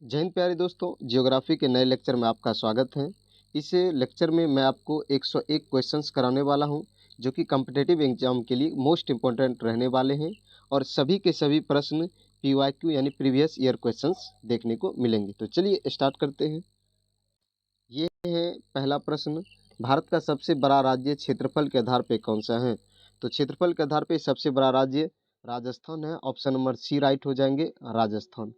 जय हिंद प्यारे दोस्तों, जियोग्राफी के नए लेक्चर में आपका स्वागत है। इस लेक्चर में मैं आपको 101 क्वेश्चंस कराने वाला हूं, जो कि कॉम्पिटिटिव एग्जाम के लिए मोस्ट इम्पोर्टेंट रहने वाले हैं और सभी के सभी प्रश्न पीवाईक्यू यानी प्रीवियस ईयर क्वेश्चंस देखने को मिलेंगे। तो चलिए स्टार्ट करते हैं। ये है पहला प्रश्न, भारत का सबसे बड़ा राज्य क्षेत्रफल के आधार पर कौन सा है? तो क्षेत्रफल के आधार पर सबसे बड़ा राज्य राजस्थान है। ऑप्शन नंबर सी राइट हो जाएंगे, राजस्थान।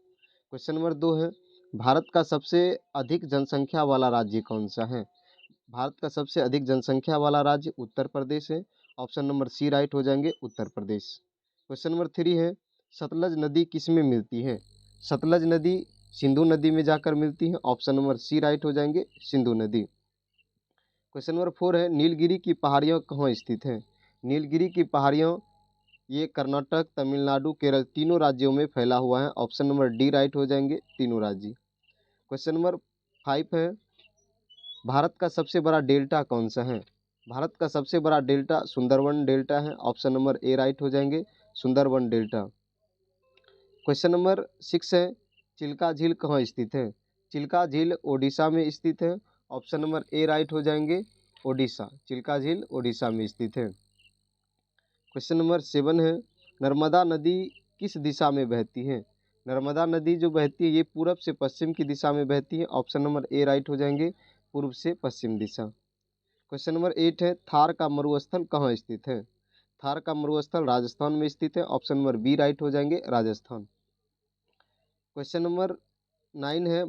क्वेश्चन नंबर 2 है, भारत का सबसे अधिक जनसंख्या वाला राज्य कौन सा है? भारत का सबसे अधिक जनसंख्या वाला राज्य उत्तर प्रदेश है। ऑप्शन नंबर सी राइट हो जाएंगे, उत्तर प्रदेश। क्वेश्चन नंबर 3 है, सतलज नदी किस में मिलती है? सतलज नदी सिंधु नदी में जाकर मिलती है। ऑप्शन नंबर सी राइट हो जाएंगे, सिंधु नदी। क्वेश्चन नंबर 4 है, नीलगिरी की पहाड़ियाँ कहाँ स्थित हैं? नीलगिरी की पहाड़ियाँ ये कर्नाटक, तमिलनाडु, केरल तीनों राज्यों में फैला हुआ है। ऑप्शन नंबर डी राइट हो जाएंगे, तीनों राज्य। क्वेश्चन नंबर 5 है, भारत का सबसे बड़ा डेल्टा कौन सा है? भारत का सबसे बड़ा डेल्टा सुंदरवन डेल्टा है। ऑप्शन नंबर ए राइट हो जाएंगे, सुंदरवन डेल्टा। क्वेश्चन नंबर 6 है, चिल्का झील कहाँ स्थित है? चिल्का झील ओडिशा में स्थित है। ऑप्शन नंबर ए राइट हो जाएंगे, ओडिशा। चिल्का झील ओडिशा में स्थित है। क्वेश्चन नंबर 7 है, नर्मदा नदी किस दिशा में बहती है? नर्मदा नदी जो बहती है ये पूरब से पश्चिम की दिशा में बहती है। ऑप्शन नंबर ए राइट हो जाएंगे, पूर्व से पश्चिम दिशा। क्वेश्चन नंबर 8 है, थार का मरुस्थल कहाँ स्थित है? थार का मरुस्थल राजस्थान में स्थित है। ऑप्शन नंबर बी राइट हो जाएंगे, राजस्थान। क्वेश्चन नंबर 9 है,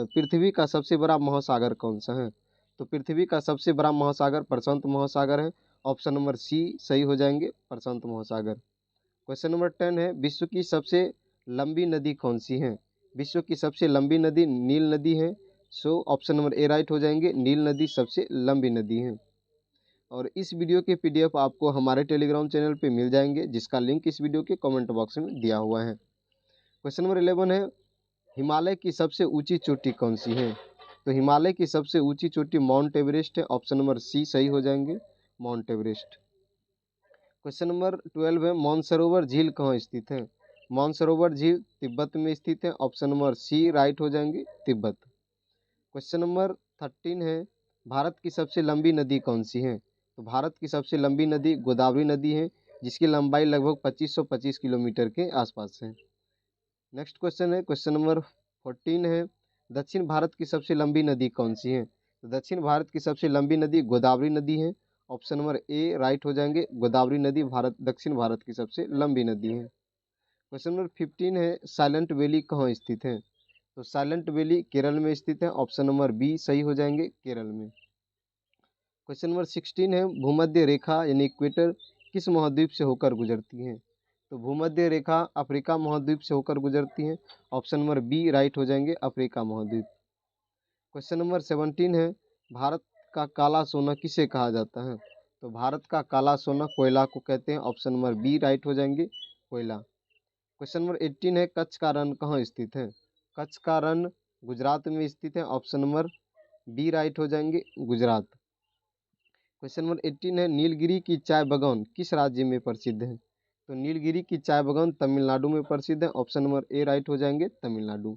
पृथ्वी का सबसे बड़ा महासागर कौन सा है? तो पृथ्वी का सबसे बड़ा महासागर प्रशांत महासागर है। ऑप्शन नंबर सी सही हो जाएंगे, प्रशांत महासागर। क्वेश्चन नंबर 10 है, विश्व की सबसे लंबी नदी कौन सी है? विश्व की सबसे लंबी नदी नील नदी है। So option number A right हो जाएंगे, नील नदी सबसे लंबी नदी है। और इस वीडियो के पीडीएफ आपको हमारे टेलीग्राम चैनल पे मिल जाएंगे, जिसका लिंक इस वीडियो के कमेंट बॉक्स में दिया हुआ है। क्वेश्चन नंबर 11 है, हिमालय की सबसे ऊंची चोटी कौन सी है? तो हिमालय की सबसे ऊंची चोटी माउंट एवरेस्ट है। ऑप्शन नंबर सी सही हो जाएंगे, माउंट एवरेस्ट। क्वेश्चन नंबर 12 है, मानसरोवर झील कहाँ स्थित है? मानसरोवर झील तिब्बत में स्थित है। ऑप्शन नंबर सी राइट हो जाएंगे, तिब्बत। क्वेश्चन नंबर 13 है, भारत की सबसे लंबी नदी कौन सी है? तो भारत की सबसे लंबी नदी गोदावरी नदी है, जिसकी लंबाई लगभग 2525 किलोमीटर के आसपास है। नेक्स्ट क्वेश्चन है, क्वेश्चन नंबर 14 है, दक्षिण भारत की सबसे लंबी नदी कौन सी है? तो दक्षिण भारत की सबसे लंबी नदी गोदावरी नदी है। ऑप्शन नंबर ए राइट हो जाएंगे, गोदावरी नदी दक्षिण भारत की सबसे लंबी नदी है। क्वेश्चन नंबर 15 है, साइलेंट वैली कहाँ स्थित है? तो साइलेंट वैली केरल में स्थित है। ऑप्शन नंबर बी सही हो जाएंगे, केरल में। क्वेश्चन नंबर 16 है, भूमध्य रेखा यानी इक्वेटर किस महाद्वीप से होकर गुजरती है? तो भूमध्य रेखा अफ्रीका महाद्वीप से होकर गुजरती है। ऑप्शन नंबर बी राइट हो जाएंगे, अफ्रीका महाद्वीप। क्वेश्चन नंबर 17 है, भारत का काला सोना किसे कहा जाता है? तो भारत का काला सोना कोयला को कहते हैं। ऑप्शन नंबर बी राइट हो जाएंगे, कोयला। क्वेश्चन नंबर 18 है, कच्छ का रण कहाँ स्थित है? कच्छ का रण गुजरात में स्थित है। ऑप्शन नंबर बी राइट हो जाएंगे, गुजरात। क्वेश्चन नंबर 18 है, नीलगिरी की चाय बगान किस राज्य में प्रसिद्ध है? तो नीलगिरी की चाय बगान तमिलनाडु में प्रसिद्ध है। ऑप्शन नंबर ए राइट हो जाएंगे, तमिलनाडु।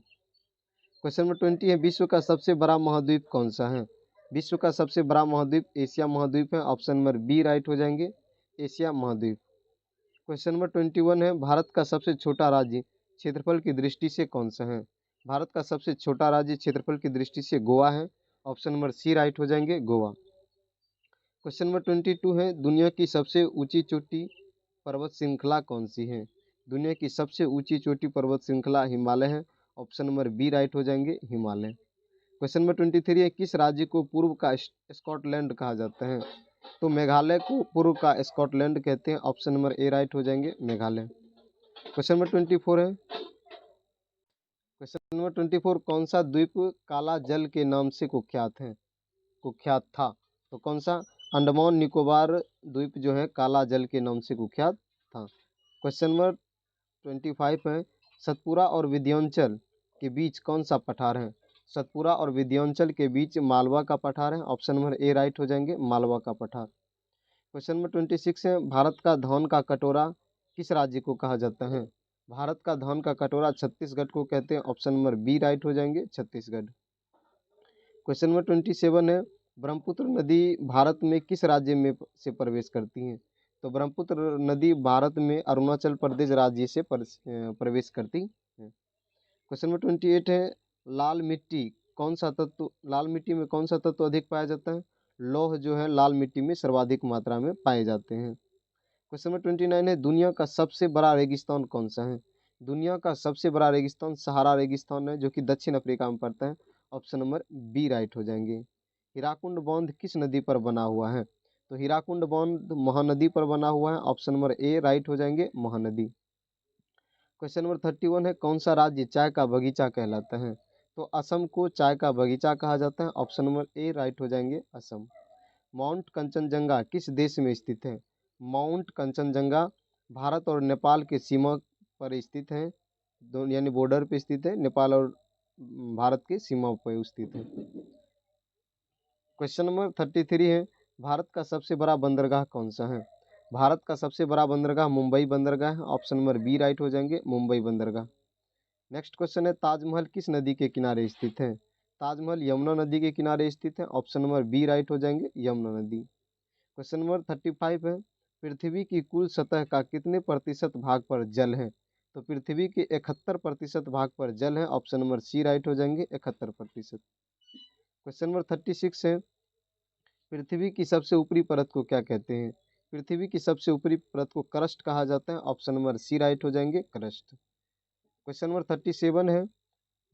क्वेश्चन नंबर 20 है, विश्व का सबसे बड़ा महाद्वीप कौन सा है? विश्व का सबसे बड़ा महाद्वीप एशिया महाद्वीप है। ऑप्शन नंबर बी राइट हो जाएंगे, एशिया महाद्वीप। क्वेश्चन नंबर 21 है, भारत का सबसे छोटा राज्य क्षेत्रफल की दृष्टि से कौन सा है? भारत का सबसे छोटा राज्य क्षेत्रफल की दृष्टि से गोवा है। ऑप्शन नंबर सी राइट हो जाएंगे, गोवा। क्वेश्चन नंबर 22 है, दुनिया की सबसे ऊंची चोटी पर्वत श्रृंखला कौन सी है? दुनिया की सबसे ऊंची चोटी पर्वत श्रृंखला हिमालय है। ऑप्शन नंबर बी राइट हो जाएंगे, हिमालय। क्वेश्चन नंबर 23 है, किस राज्य को पूर्व का स्कॉटलैंड कहा जाता है? तो मेघालय को पूर्व का स्कॉटलैंड कहते हैं। ऑप्शन नंबर ए राइट हो जाएंगे, मेघालय। क्वेश्चन नंबर 24 है, क्वेश्चन नंबर 24, कौन सा द्वीप काला जल के नाम से कुख्यात था? तो कौन सा? अंडमान निकोबार द्वीप जो है काला जल के नाम से कुख्यात था। क्वेश्चन नंबर 25 है, सतपुरा और विंध्याचल के बीच कौन सा पठार है? सतपुरा और विंध्याचल के बीच मालवा का पठार है। ऑप्शन नंबर ए राइट हो जाएंगे, मालवा का पठार। क्वेश्चन नंबर 26 है, भारत का धान का कटोरा किस राज्य को कहा जाता है? भारत का धन का कटोरा छत्तीसगढ़ को कहते हैं, ऑप्शन नंबर बी राइट हो जाएंगे, छत्तीसगढ़। क्वेश्चन नंबर 27 है, ब्रह्मपुत्र नदी भारत में किस राज्य में से प्रवेश करती है? तो ब्रह्मपुत्र नदी भारत में अरुणाचल प्रदेश राज्य से प्रवेश करती है। क्वेश्चन नंबर 28 है, लाल मिट्टी में कौन सा तत्व अधिक पाया जाता है? लौह जो है लाल मिट्टी में सर्वाधिक मात्रा में पाए जाते हैं। क्वेश्चन नंबर 29 है, दुनिया का सबसे बड़ा रेगिस्तान कौन सा है? दुनिया का सबसे बड़ा रेगिस्तान सहारा रेगिस्तान है, जो कि दक्षिण अफ्रीका में पड़ता है, ऑप्शन नंबर बी राइट हो जाएंगे। हीराकुंड बांध किस नदी पर बना हुआ है? तो हीराकुंड बांध महानदी पर बना हुआ है, ऑप्शन नंबर ए राइट हो जाएंगे, महानदी। क्वेश्चन नंबर 31 है, कौन सा राज्य चाय का बगीचा कहलाता है? तो असम को चाय का बगीचा कहा जाता है, ऑप्शन नंबर ए राइट हो जाएंगे, असम। माउंट कंचनजंगा किस देश में स्थित है? माउंट कंचनजंगा भारत और नेपाल के सीमा पर स्थित है, दोनों यानी बॉर्डर पे स्थित है, नेपाल और भारत की सीमा पर स्थित है। क्वेश्चन नंबर 33 है, भारत का सबसे बड़ा बंदरगाह कौन सा है? भारत का सबसे बड़ा बंदरगाह मुंबई बंदरगाह है, ऑप्शन नंबर बी राइट हो जाएंगे, मुंबई बंदरगाह। नेक्स्ट क्वेश्चन है, ताजमहल किस नदी के किनारे स्थित है? ताजमहल यमुना नदी के किनारे स्थित है, ऑप्शन नंबर बी राइट हो जाएंगे, यमुना नदी। क्वेश्चन नंबर 35 है, पृथ्वी की कुल सतह का कितने प्रतिशत भाग पर जल है? तो पृथ्वी के 71% भाग पर जल है, ऑप्शन नंबर सी राइट हो जाएंगे, 71%। क्वेश्चन नंबर 36 है, पृथ्वी की सबसे ऊपरी परत को क्या कहते हैं? पृथ्वी की सबसे ऊपरी परत को क्रस्ट कहा जाता है, ऑप्शन नंबर सी राइट हो जाएंगे, क्रस्ट। क्वेश्चन नंबर 37 है,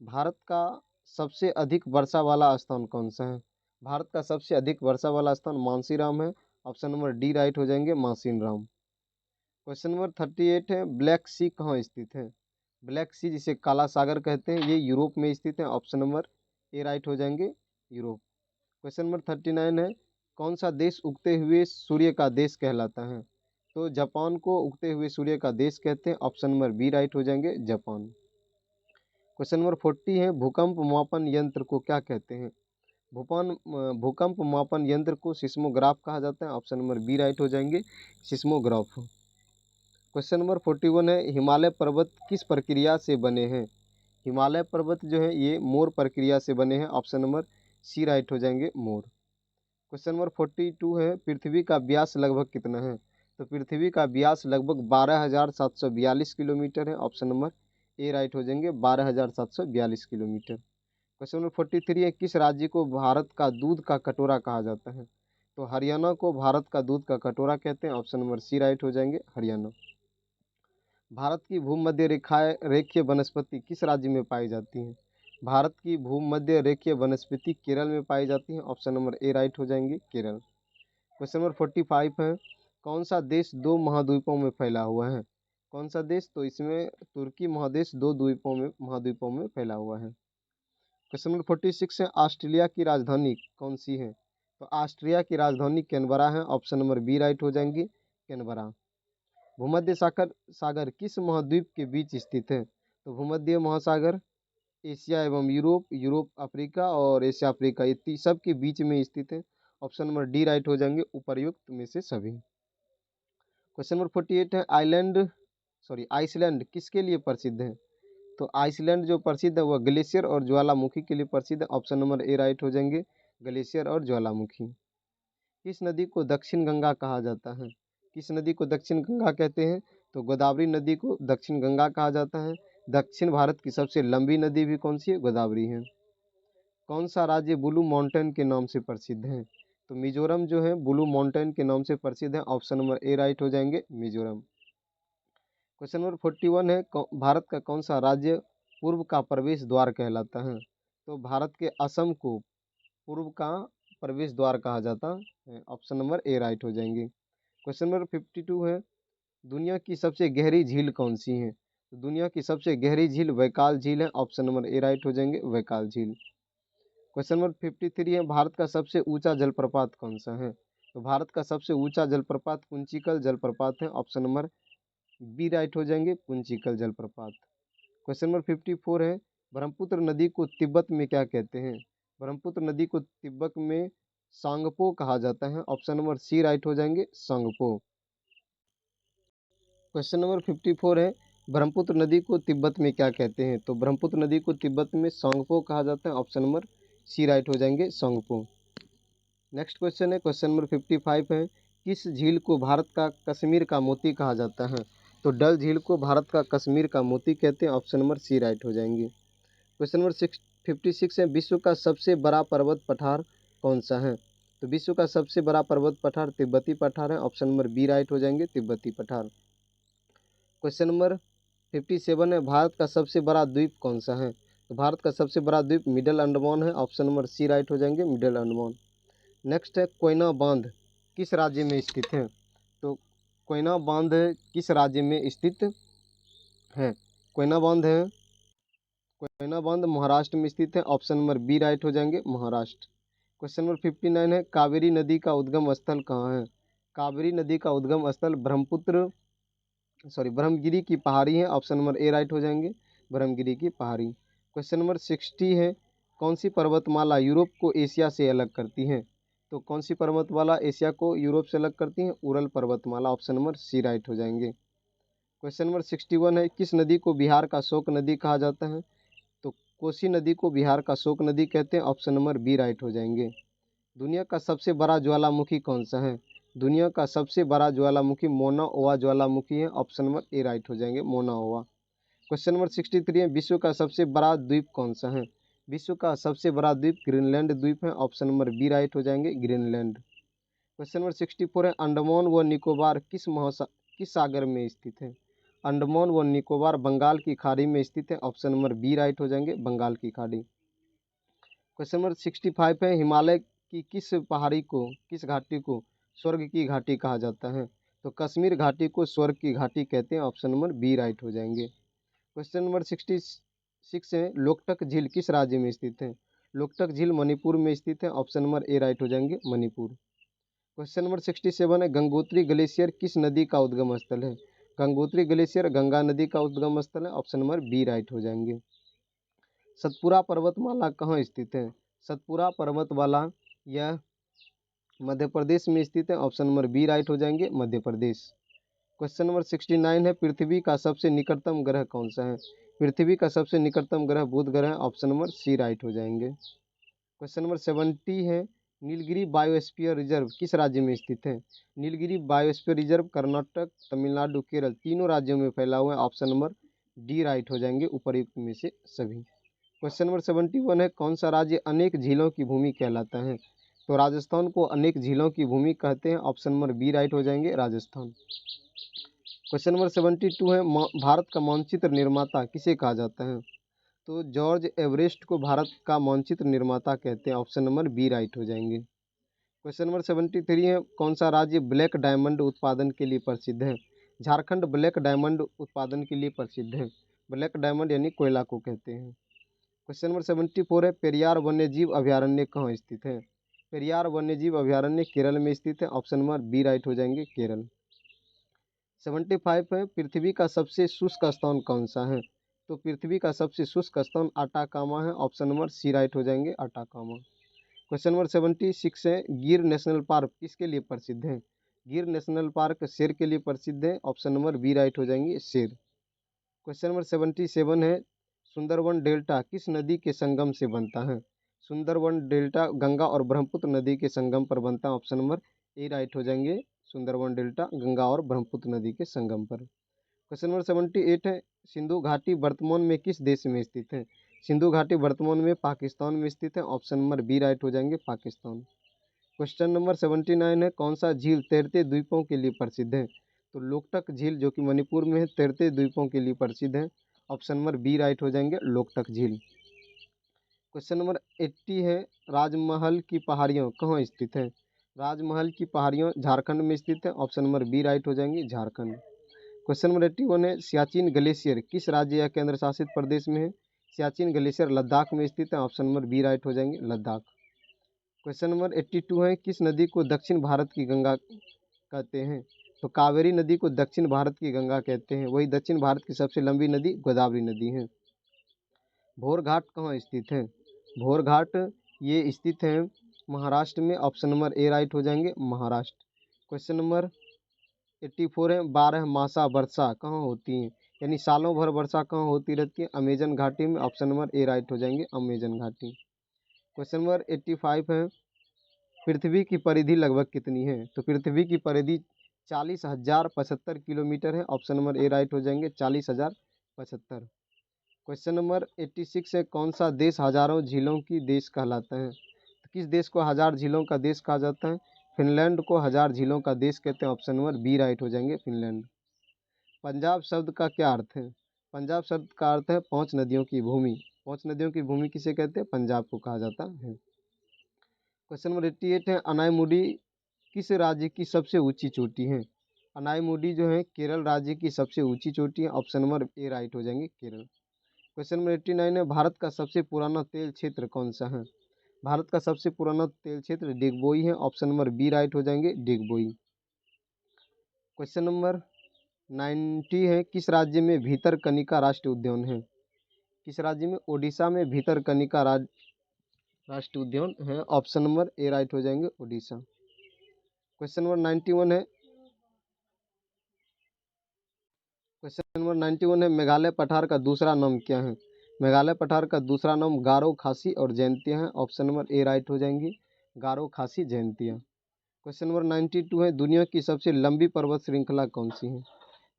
भारत का सबसे अधिक वर्षा वाला स्थान कौन सा है? भारत का सबसे अधिक वर्षा वाला स्थान मानसीराम है, ऑप्शन नंबर डी राइट हो जाएंगे, मानसीन राम। क्वेश्चन नंबर 38 है, ब्लैक सी कहाँ स्थित है? ब्लैक सी जिसे काला सागर कहते हैं, ये यूरोप में स्थित है, ऑप्शन नंबर ए राइट हो जाएंगे, यूरोप। क्वेश्चन नंबर 39 है, कौन सा देश उगते हुए सूर्य का देश कहलाता है? तो जापान को उगते हुए सूर्य का देश कहते हैं, ऑप्शन नंबर बी राइट हो जाएंगे, जापान। क्वेश्चन नंबर 40 है, भूकंप मापन यंत्र को क्या कहते हैं? भूकंप मापन यंत्र को सिस्मोग्राफ कहा जाता है, ऑप्शन नंबर बी राइट हो जाएंगे, सिस्मोग्राफ। क्वेश्चन नंबर 41 है, हिमालय पर्वत किस प्रक्रिया से बने हैं? हिमालय पर्वत जो है ये मोर प्रक्रिया से बने हैं, ऑप्शन नंबर सी राइट हो जाएंगे, मोर। क्वेश्चन नंबर 42 है, पृथ्वी का व्यास लगभग कितना है? तो पृथ्वी का व्यास लगभग 12,742 किलोमीटर है, ऑप्शन नंबर ए राइट हो जाएंगे, 12,742 किलोमीटर। क्वेश्चन नंबर 43 है, किस राज्य को भारत का दूध का कटोरा कहा जाता है? तो हरियाणा को भारत का दूध का कटोरा कहते हैं, ऑप्शन नंबर सी राइट हो जाएंगे, हरियाणा। भारत की भूमध्य रेखाएं रेखीय वनस्पति किस राज्य में पाई जाती हैं? भारत की भूमध्य रेखीय वनस्पति केरल में पाई जाती है, ऑप्शन नंबर ए राइट हो जाएंगे, केरल। क्वेश्चन नंबर 45 है, कौन सा देश दो महाद्वीपों में फैला हुआ है? कौन सा देश? तो इसमें तुर्की महादेश दो महाद्वीपों में फैला हुआ है। क्वेश्चन नंबर 46 है, ऑस्ट्रेलिया की राजधानी कौन सी है? तो ऑस्ट्रिया की राजधानी कैनबरा है, ऑप्शन नंबर बी राइट हो जाएंगी, कैनबरा। भूमध्य सागर सागर किस महाद्वीप के बीच स्थित है? तो भूमध्य महासागर एशिया एवं यूरोप, यूरोप अफ्रीका और एशिया अफ्रीका, ये सब के बीच में स्थित है, ऑप्शन नंबर डी राइट हो जाएंगे, उपर्युक्त में से सभी। क्वेश्चन नंबर 48 है, आइसलैंड किसके लिए प्रसिद्ध है? तो आइसलैंड जो प्रसिद्ध है वह ग्लेशियर और ज्वालामुखी के लिए प्रसिद्ध है, ऑप्शन नंबर ए राइट हो जाएंगे, ग्लेशियर और ज्वालामुखी। किस नदी को दक्षिण गंगा कहा जाता है? किस नदी को दक्षिण गंगा कहते हैं? तो गोदावरी नदी को दक्षिण गंगा कहा जाता है। दक्षिण भारत की सबसे लंबी नदी भी कौन सी है? गोदावरी है। कौन सा राज्य ब्लू माउंटेन के नाम से प्रसिद्ध है? तो मिजोरम जो है ब्लू माउंटेन के नाम से प्रसिद्ध है, ऑप्शन नंबर ए राइट हो जाएंगे, मिजोरम। क्वेश्चन नंबर 41 है, भारत का कौन सा राज्य पूर्व का प्रवेश द्वार कहलाता है? तो भारत के असम को पूर्व का प्रवेश द्वार कहा जाता है, ऑप्शन नंबर ए राइट हो जाएंगे। क्वेश्चन नंबर 52 है, दुनिया की सबसे गहरी झील कौन सी है? तो दुनिया की सबसे गहरी झील वैकाल झील है, ऑप्शन नंबर ए राइट हो जाएंगे, वैकाल झील। क्वेश्चन नंबर 53 है, भारत का सबसे ऊंचा जलप्रपात कौन सा है? तो भारत का सबसे ऊंचा जलप्रपात कुंचिकल जलप्रपात है, ऑप्शन नंबर बी राइट हो जाएंगे, कुंचिकल जलप्रपात। क्वेश्चन नंबर 54 है, ब्रह्मपुत्र नदी को तिब्बत में क्या कहते हैं? ब्रह्मपुत्र नदी को तिब्बत में सांगपो कहा जाता है, ऑप्शन नंबर सी राइट हो जाएंगे, सांगपो। क्वेश्चन नंबर 54 है, ब्रह्मपुत्र नदी को तिब्बत में क्या कहते हैं? तो ब्रह्मपुत्र नदी को तिब्बत में सोंगपो कहा जाता है। ऑप्शन नंबर सी राइट हो जाएंगे, सोंगपो। नेक्स्ट क्वेश्चन है, क्वेश्चन नंबर 55 है, किस झील को भारत का कश्मीर का मोती कहा जाता है? तो डल झील को भारत का कश्मीर का मोती कहते हैं। ऑप्शन नंबर सी राइट हो जाएंगे। क्वेश्चन नंबर 56 है, विश्व का सबसे बड़ा पर्वत पठार कौन सा है? तो विश्व का सबसे बड़ा पर्वत पठार तिब्बती पठार है। ऑप्शन नंबर बी राइट हो जाएंगे, तिब्बती पठार। क्वेश्चन नंबर 57 है, भारत का सबसे बड़ा द्वीप कौन सा है? तो भारत का सबसे बड़ा द्वीप मिडल अंडमान है। ऑप्शन नंबर सी राइट हो जाएंगे, मिडल अंडमान। नेक्स्ट है, कोयना बांध किस राज्य में स्थित है? तो कोयना बांध किस राज्य में स्थित है? कोयना बांध महाराष्ट्र में स्थित है। ऑप्शन नंबर बी राइट हो जाएंगे, महाराष्ट्र। क्वेश्चन नंबर 59 है, कावेरी नदी का उद्गम स्थल कहाँ है? कावेरी नदी का उद्गम स्थल ब्रह्मगिरी की पहाड़ी है। ऑप्शन नंबर ए राइट हो जाएंगे, ब्रह्मगिरी की पहाड़ी। क्वेश्चन नंबर 60 है, कौन सी पर्वतमाला यूरोप को एशिया से अलग करती है? तो कौन सी पर्वतमाला एशिया को यूरोप से अलग करती है? उरल पर्वतमाला। ऑप्शन नंबर सी राइट हो जाएंगे। क्वेश्चन नंबर 61 है, किस नदी को बिहार का शोक नदी कहा जाता है? तो कोसी नदी को बिहार का शोक नदी कहते हैं। ऑप्शन नंबर बी राइट हो जाएंगे। दुनिया का सबसे बड़ा ज्वालामुखी कौन सा है? दुनिया का सबसे बड़ा ज्वालामुखी मोना ओवा ज्वालामुखी है। ऑप्शन नंबर ए राइट हो जाएंगे, मोना ओवा। क्वेश्चन नंबर 63 है, विश्व का सबसे बड़ा द्वीप कौन सा है? विश्व का सबसे बड़ा द्वीप ग्रीनलैंड द्वीप है। ऑप्शन नंबर बी राइट हो जाएंगे, ग्रीनलैंड। क्वेश्चन नंबर 64 है, अंडमान व निकोबार किस सागर में स्थित है? अंडमान व निकोबार बंगाल की खाड़ी में स्थित है। ऑप्शन नंबर बी राइट हो जाएंगे, बंगाल की खाड़ी। क्वेश्चन नंबर 65 है, हिमालय की किस घाटी को स्वर्ग की घाटी कहा जाता है? तो कश्मीर घाटी को स्वर्ग की घाटी कहते हैं। ऑप्शन नंबर बी राइट हो जाएंगे। क्वेश्चन नंबर 66 है, लोकटक झील किस राज्य में स्थित है? लोकटक झील मणिपुर में स्थित है। ऑप्शन नंबर ए राइट हो जाएंगे, मणिपुर। क्वेश्चन नंबर 67 है, गंगोत्री ग्लेशियर किस नदी का उद्गम स्थल है? गंगोत्री ग्लेशियर गंगा नदी का उद्गम स्थल है। ऑप्शन नंबर बी राइट हो जाएंगे। सतपुरा पर्वतमाला कहाँ स्थित है? सतपुरा पर्वतमाला यह मध्य प्रदेश में स्थित है। ऑप्शन नंबर बी राइट हो जाएंगे, मध्य प्रदेश। क्वेश्चन नंबर 69 है, पृथ्वी का सबसे निकटतम ग्रह कौन सा है? पृथ्वी का सबसे निकटतम ग्रह बुध ग्रह है। ऑप्शन नंबर सी राइट हो जाएंगे। क्वेश्चन नंबर 70 है, नीलगिरी बायोस्फीयर रिजर्व किस राज्य में स्थित है? नीलगिरी बायोस्फीयर रिजर्व कर्नाटक, तमिलनाडु, केरल तीनों राज्यों में फैला हुआ है। ऑप्शन नंबर डी राइट हो जाएंगे, उपर्युक्त में से सभी। क्वेश्चन नंबर 71 है, कौन सा राज्य अनेक झीलों की भूमि कहलाता है? तो राजस्थान को अनेक झीलों की भूमि कहते हैं। ऑप्शन नंबर बी राइट हो जाएंगे, राजस्थान। क्वेश्चन नंबर 72 है, भारत का मानचित्र निर्माता किसे कहा जाता है? तो जॉर्ज एवरेस्ट को भारत का मानचित्र निर्माता कहते हैं। ऑप्शन नंबर बी राइट हो जाएंगे। क्वेश्चन नंबर 73 है, कौन सा राज्य ब्लैक डायमंड उत्पादन के लिए प्रसिद्ध है? झारखंड ब्लैक डायमंड उत्पादन के लिए प्रसिद्ध है। ब्लैक डायमंड यानी कोयला को कहते हैं। क्वेश्चन नंबर 74 है, पेरियार वन्यजीव अभयारण्य कहाँ स्थित है? पेरियार वन्यजीव अभयारण्य केरल में स्थित है। ऑप्शन नंबर बी राइट हो जाएंगे, केरल। 75 है, पृथ्वी का सबसे शुष्क स्थान कौन सा है? तो पृथ्वी का सबसे शुष्क स्थान अटाकामा है। ऑप्शन नंबर सी राइट हो जाएंगे, अटाकामा। क्वेश्चन नंबर 76 है, गिर नेशनल पार्क किसके लिए प्रसिद्ध है? गिर नेशनल पार्क शेर के लिए प्रसिद्ध है। ऑप्शन नंबर बी राइट हो जाएंगे, शेर। क्वेश्चन नंबर 77 है, सुंदरवन डेल्टा किस नदी के संगम से बनता है? सुंदरवन डेल्टा गंगा और ब्रह्मपुत्र नदी के संगम पर बनता है। ऑप्शन नंबर ए राइट हो जाएंगे, सुंदरवन डेल्टा गंगा और ब्रह्मपुत्र नदी के संगम पर। क्वेश्चन नंबर 78 है, सिंधु घाटी वर्तमान में किस देश में स्थित है? सिंधु घाटी वर्तमान में पाकिस्तान में स्थित है। ऑप्शन नंबर बी राइट हो जाएंगे, पाकिस्तान। क्वेश्चन नंबर 79 है, कौन सा झील तैरते द्वीपों के लिए प्रसिद्ध है? तो लोकटक झील जो कि मणिपुर में है, तैरते द्वीपों के लिए प्रसिद्ध है। ऑप्शन नंबर बी राइट हो जाएंगे, लोकटक झील। क्वेश्चन नंबर 80 है, राजमहल की पहाड़ियाँ कहाँ स्थित है? राजमहल की पहाड़ियाँ झारखंड में स्थित है। ऑप्शन नंबर बी राइट हो जाएंगी, झारखंड। क्वेश्चन नंबर 81 है, सियाचिन ग्लेशियर किस राज्य या केंद्र शासित प्रदेश में है? सियाचिन ग्लेशियर लद्दाख में स्थित है। ऑप्शन नंबर बी राइट हो जाएंगे, लद्दाख। क्वेश्चन नंबर 82 है, किस नदी को दक्षिण भारत की गंगा कहते हैं? तो कावेरी नदी को दक्षिण भारत की गंगा कहते हैं। वही दक्षिण भारत की सबसे लंबी नदी गोदावरी नदी है। भोर घाट कहाँ स्थित है? भोर घाट ये स्थित है महाराष्ट्र में। ऑप्शन नंबर ए राइट हो जाएंगे, महाराष्ट्र। क्वेश्चन नंबर 84 है, 12 मासा वर्षा कहाँ होती हैं? यानी सालों भर वर्षा कहाँ होती रहती है? अमेजन घाटी में। ऑप्शन नंबर ए राइट हो जाएंगे, अमेजन घाटी। क्वेश्चन नंबर 85 है, पृथ्वी की परिधि लगभग कितनी है? तो पृथ्वी की परिधि 40,075 किलोमीटर है। ऑप्शन नंबर ए राइट हो जाएंगे, 40,075। क्वेश्चन नंबर 86 है, कौन सा देश हजारों झीलों की देश कहलाता है? तो किस देश को हजार झीलों का देश कहा जाता है? फिनलैंड को हजार झीलों का देश कहते हैं। ऑप्शन नंबर बी राइट हो जाएंगे, फिनलैंड। पंजाब शब्द का क्या अर्थ है? पंजाब शब्द का अर्थ है 5 नदियों की भूमि। 5 नदियों की भूमि किसे कहते हैं? पंजाब को कहा जाता है। क्वेश्चन नंबर 88 है, अनाईमुडी किस राज्य की सबसे ऊंची चोटी है? अनाईमुडी जो है केरल राज्य की सबसे ऊंची चोटी है। ऑप्शन नंबर ए राइट हो जाएंगे, केरल। क्वेश्चन नंबर 89 है, भारत का सबसे पुराना तेल क्षेत्र कौन सा है? भारत का सबसे पुराना तेल क्षेत्र डिगबोई है। ऑप्शन नंबर बी राइट हो जाएंगे, डिगबोई। क्वेश्चन नंबर 90 है, किस राज्य में भीतरकनिका राष्ट्रीय उद्यान है? किस राज्य में? ओडिशा में भीतरकनिका राष्ट्रीय उद्यान है। ऑप्शन नंबर ए राइट हो जाएंगे, ओडिशा। क्वेश्चन नंबर 91 है, मेघालय पठार का दूसरा नाम क्या है? मेघालय पठार का दूसरा नाम गारो, खासी और जैंतिया है। ऑप्शन नंबर ए राइट हो जाएंगी, गारो, खासी, जैंतिया। क्वेश्चन नंबर 92 है, दुनिया की सबसे लंबी पर्वत श्रृंखला कौन सी है?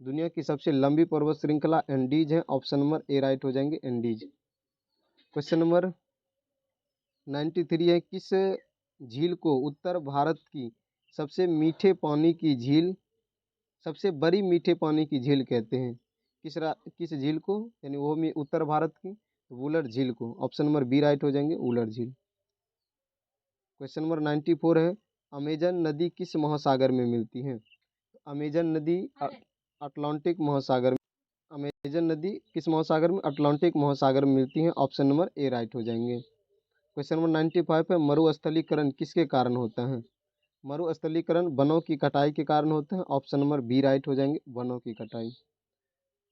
दुनिया की सबसे लंबी पर्वत श्रृंखला एंडीज है। ऑप्शन नंबर ए राइट हो जाएंगे, एंडीज। क्वेश्चन नंबर 93 है, किस झील को उत्तर भारत की सबसे मीठे पानी की झील, सबसे बड़ी मीठे पानी की झील कहते हैं? किस झील को? यानी वो उत्तर भारत की वुलर झील को। ऑप्शन नंबर बी राइट हो जाएंगे, वुलर झील। क्वेश्चन नंबर 94 है, अमेजन नदी किस महासागर में मिलती है? अमेजन नदी अटलांटिक महासागर में। अमेजन नदी किस महासागर में? अटलांटिक महासागर में मिलती है। ऑप्शन नंबर ए राइट हो जाएंगे। क्वेश्चन नंबर 95 है, मरुस्थलीकरण किसके कारण होता है? मरुस्थलीकरण वनों की कटाई के कारण होता है। ऑप्शन नंबर बी राइट हो जाएंगे, वनों की कटाई।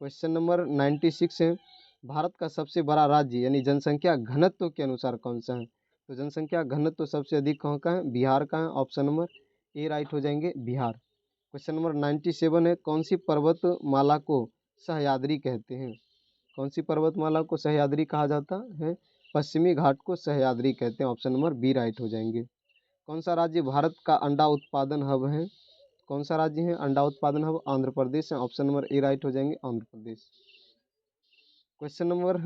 क्वेश्चन नंबर 96 है, भारत का सबसे बड़ा राज्य यानी जनसंख्या घनत्व के अनुसार कौन सा है? तो जनसंख्या घनत्व सबसे अधिक कहाँ का है? बिहार का है। ऑप्शन नंबर ए राइट हो जाएंगे, बिहार। क्वेश्चन नंबर 97 है, कौन सी पर्वतमाला को सह्याद्री कहते हैं? कौन सी पर्वतमाला को सह्याद्री कहा जाता है? पश्चिमी घाट को सह्याद्री कहते हैं। ऑप्शन नंबर बी राइट हो जाएंगे। कौन सा राज्य भारत का अंडा उत्पादन हब है? कौन सा राज्य है अंडा उत्पादन हब? आंध्र प्रदेश है। ऑप्शन नंबर ए राइट हो जाएंगे, आंध्र प्रदेश। क्वेश्चन नंबर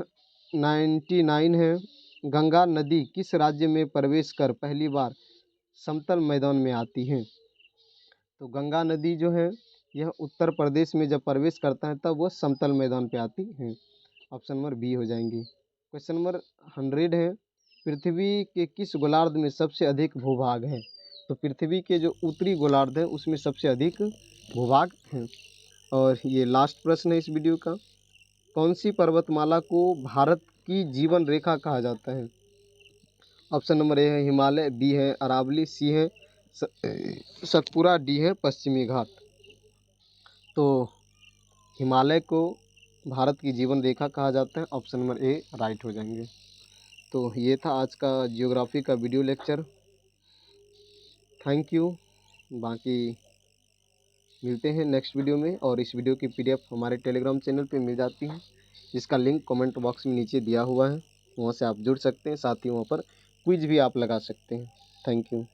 99 है, गंगा नदी किस राज्य में प्रवेश कर पहली बार समतल मैदान में आती है? तो गंगा नदी जो है यह उत्तर प्रदेश में जब प्रवेश करता है तब वह समतल मैदान पे आती है। ऑप्शन नंबर बी हो जाएंगी। क्वेश्चन नंबर 100 है, पृथ्वी के किस गोलार्ध में सबसे अधिक भूभाग है? तो पृथ्वी के जो उत्तरी गोलार्ध है उसमें सबसे अधिक भूभाग हैं। और ये लास्ट प्रश्न है इस वीडियो का, कौन सी पर्वतमाला को भारत की जीवन रेखा कहा जाता है? ऑप्शन नंबर ए है हिमालय, बी है अरावली, सी है सतपुरा, डी है पश्चिमी घाट। तो हिमालय को भारत की जीवन रेखा कहा जाता है। ऑप्शन नंबर ए राइट हो जाएंगे। तो ये था आज का जियोग्राफी का वीडियो लेक्चर। Thank you. बाकी मिलते हैं नेक्स्ट वीडियो में, और इस वीडियो की पीडीएफ हमारे टेलीग्राम चैनल पे मिल जाती है, जिसका लिंक कमेंट बॉक्स में नीचे दिया हुआ है, वहाँ से आप जुड़ सकते हैं। साथ ही वहाँ पर क्विज भी आप लगा सकते हैं। Thank you.